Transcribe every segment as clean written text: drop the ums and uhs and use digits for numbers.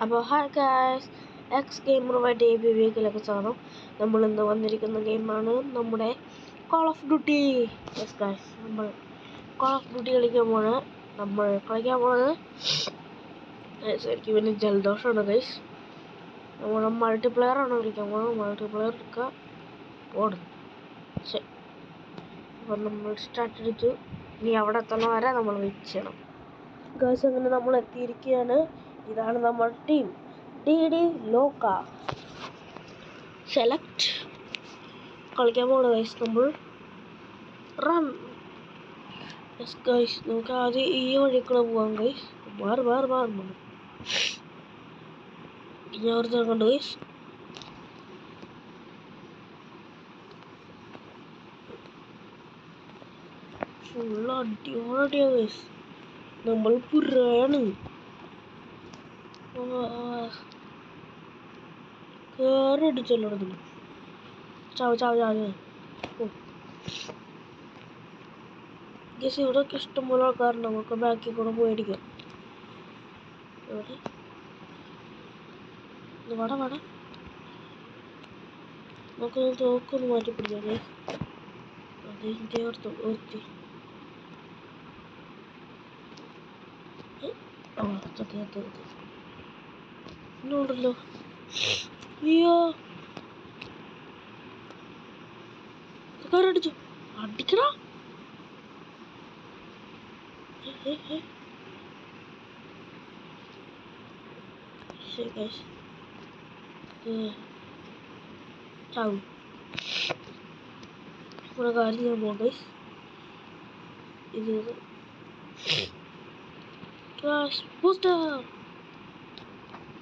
അപ്പോൾ hi guys, X ഗെയിമറുമായിട്ട് വീക്കിലേക്ക് സ്വാഗതം. നമ്മൾ ഇന്ന് വന്നിരിക്കുന്ന ഗെയിമാണ് നമ്മുടെ call of duty. Yes guys, നമ്മൾ കോൾ ഓഫ് ഡ്യൂട്ടി കളിക്കാൻ പോണത് എനിക്ക് പിന്നെ ജലദോഷമാണ് ഗൈസ്. നമ്മൾ മൾട്ടിപ്ലെയറാണ് കളിക്കാൻ പോകുന്നത്. മൾട്ടിപ്ലെയർ എടുക്കുക ഓടുന്നു. ശരി, അപ്പം നമ്മൾ സ്റ്റാർട്ട് എടുത്തു. ഇനി അവിടെ എത്തുന്ന വരെ നമ്മൾ വെയിറ്റ് ചെയ്യണം ഗൈസ്. അങ്ങനെ നമ്മൾ എത്തിയിരിക്കുകയാണ്. ഇതാണ് നമ്മുടെ ടീം. DD ലോക്ക സെലക്ട് കളിക്കാൻ പോകണം ഗൈസ്. നമ്മൾ റൺ. യെസ് ഗൈസ്, നമുക്ക് ആദ്യം ഈ വഴിക്കൂടെ പോകാം ഗൈസ്. മാറും ഞാൻ ഒരു കണ്ട് ഗൈസ്. ഫുള്ള് അടിപൊളിയാ ഗൈസ്. നമ്മൾ പുറാണ് കേറടിച്ചല്ലോ. ചാവ് ഗൈസ്. ഇവിടെയൊക്കെ ഇഷ്ടംപോലെ ആൾക്കാരുണ്ട്. നമുക്ക് ബാക്കിൽ കൂടെ പോയടിക്കാം. വട നമുക്ക് തോക്കൊന്ന് മാറ്റി പിടിക്കാം ഗൈസ്. അതിൻ്റെ ഒരുത്തി ഉണ്ടല്ലോ. അയ്യോ, അടിച്ചു. അടിക്കടാ. ചാവും. ഇവിടെ കാര്യം ഞാൻ പോകാം ഗൈസ്. ഇത് ബൂസ്റ്റർ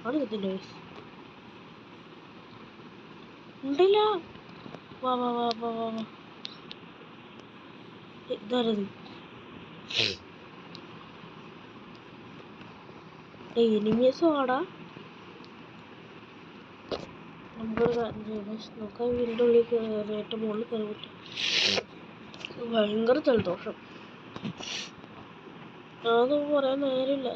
ആണ് കിട്ടില്ല ഗൈസ്. ഉണ്ടില്ല. വാ ഇതാരത്? എനിമീസ് ആടാ. നമുക്കൊരു കാര്യം ചെയ്യാം ഗൈസ്. നമുക്ക് വീടിൻ്റെ ഉള്ളിൽ കയറി ഏറ്റവും മുകളിൽ കയറി പറ്റും. ഭയങ്കര ജലദോഷം. അതൊന്നും പറയാൻ നേരമില്ല.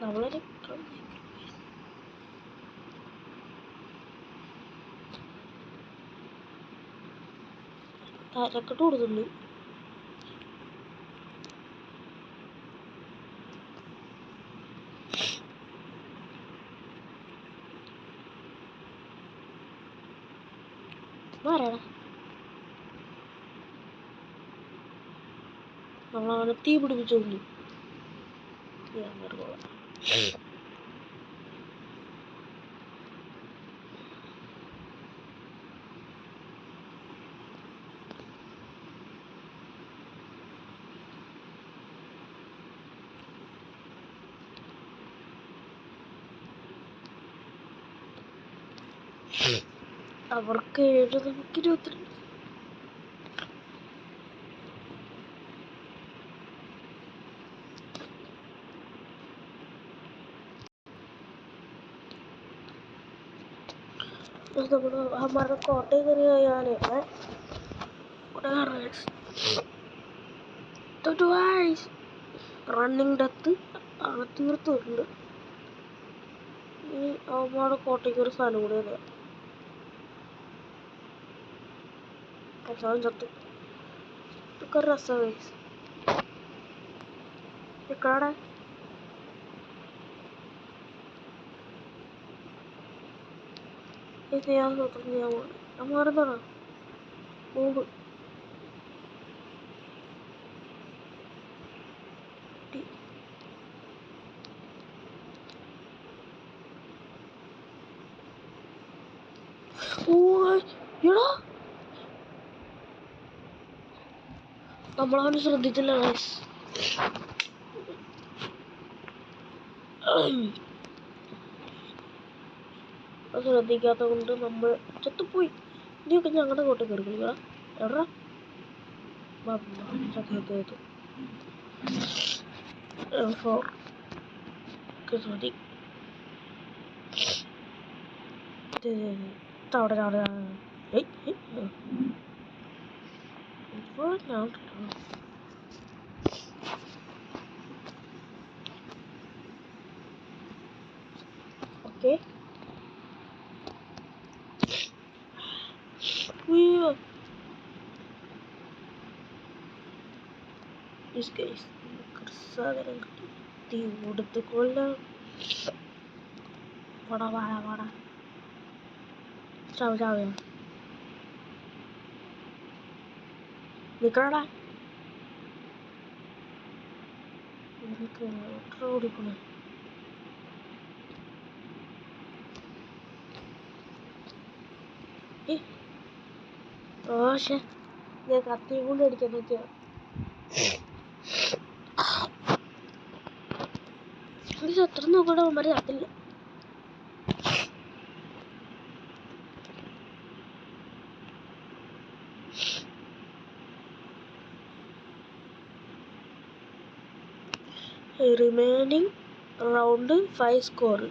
നമ്മളൊരു തരക്കെട്ട് കൊടുത്തുണ്ട്. മാറാടാ. നമ്മളവനെ തീ പിടിപ്പിച്ചോണ്ട് അവർക്ക് 7, നമുക്ക് 22. നമ്മുടെ हमारा കോട്ടയം കയറിയാണ് റണ്ണിങ് ഡെത്ത് ആണ് തീർത്തിട്ടുണ്ട്. ഈ അവന്മാരുടെ കോട്ടയ്ക്ക് ഒരു സ്ഥലം കൂടെ അല്ല. അവസാനം ചത്തു. ഇതൊക്കെ ഒരു രസം ഗൈസ്. ഇക്കടെ ഞാൻ മാറുന്നതാണ് മുമ്പ്. എടാ, നമ്മളവന് ശ്രദ്ധിച്ചില്ല ഗൈസ്. ശ്രദ്ധിക്കാത്ത കൊണ്ട് നമ്മൾ ചത്തുപോയി. ഇനിയൊക്കെ ഞങ്ങളുടെ കോട്ടയിൽ കയറി കളിക്കടാ. എവിടാ ചത്തു. 4 FPS മതി. അവിടെ ഇപ്പോൾ ഞാൻ ഓക്കെ. സാധനം കിട്ടി. തീ കൊടുത്ത് കൊല്ലാം. വാടാ ചാവ നിക്കടാ. ഓടിക്കണേ. ഓശേ ഞാൻ കത്തി കൊണ്ട് അടിക്കാൻ നോക്കിയ എത്ര നോക്കണ അവന്മാരെ ചത്തില്ല. Remaining round 5 score.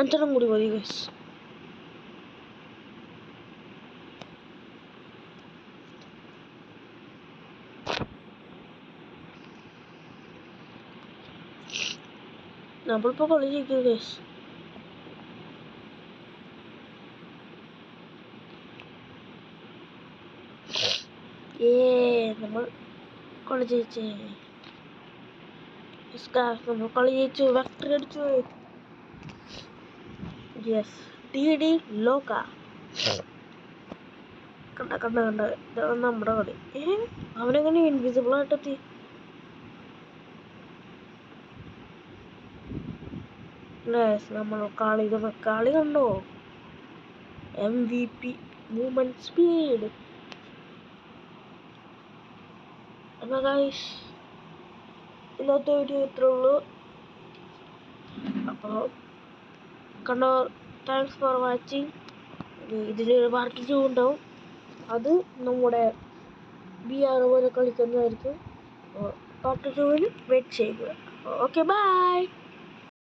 അഞ്ചെണ്ണം കൂടി മതി ഗൈസ്. നമ്മളിപ്പോൾ കളി ജയിക്കും ഗൈസ്. നമ്മൾ കളി ജയിച്ചേ. നമ്മൾ കളി ജയിച്ചു. വെക്ടറി അടിച്ചു. യെസ് DD ലോക. കണ്ട ഇതാണ് നമ്മുടെ കളി. അവനെങ്ങനെ ഇൻവിസിബിൾ ആയിട്ടെത്തി? നമ്മൾ കളി കണ്ടോ? MVP movement speed. അപ്പോൾ ഗൈസ് ഇന്നത്തെ വീഡിയോ ഇത്രേ ഉള്ളൂ. അപ്പോൾ കണ്ടോ, താങ്ക്സ് ഫോർ വാച്ചിങ്. ഇതിലൊരു പാർട്ട് 2 ഉണ്ടാവും. അത് നമ്മുടെ VR പോലെ കളിക്കുന്നതായിരിക്കും. പാർട്ട് 2 വെയിറ്റ് ചെയ്യുക. Okay bye.